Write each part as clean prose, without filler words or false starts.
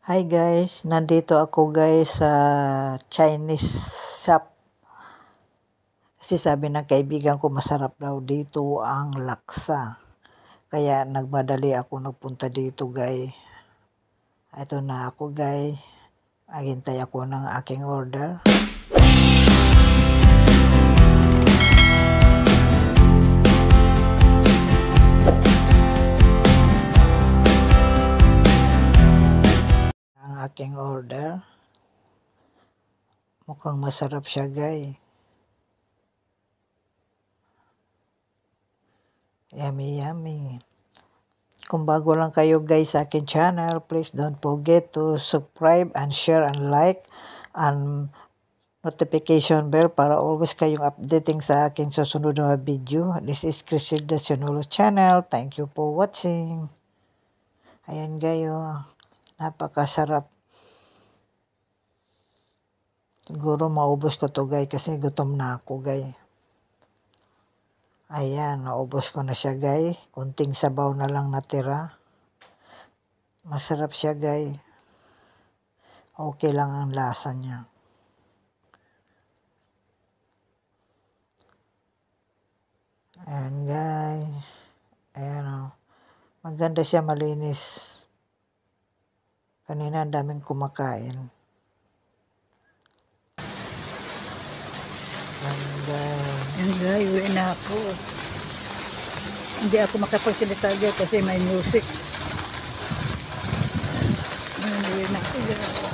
Hi guys, nandito ako guys sa Chinese shop. Kasi sabi ng kaibigan ko masarap daw dito ang laksa. Kaya nagmadali ako nagpunta dito guys. Ito na ako guys. Naghintay ako ng aking order. Ang aking order. Mukhang masarap siya guys. Yummy yummy. Kung bago lang kayo guys sa akin channel, please don't forget to subscribe and share and like and notification bell para always kayong updating sa akin susunod na video. This is Crisilda Sionulos channel. Thank you for watching. Ayan gayo. Napakasarap. Siguro maubos ko to guys kasi gutom na ako guys. Ayan, naubos ko na siya guys. Kunting sabaw na lang natira. Masarap siya guys. Okay lang ang lasa niya. Ayan guys. Ayan o. Maganda siya, malinis. Kanina ang daming kumakain. Ayan guys. Ayan guys, uwi na ako. Hindi ako makapagsalita dyan kasi may music. Ayan, uwi na ako guys.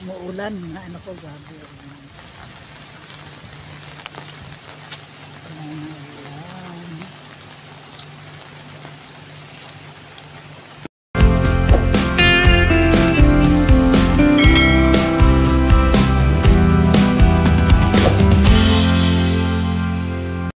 Muulan, ano ko gabi.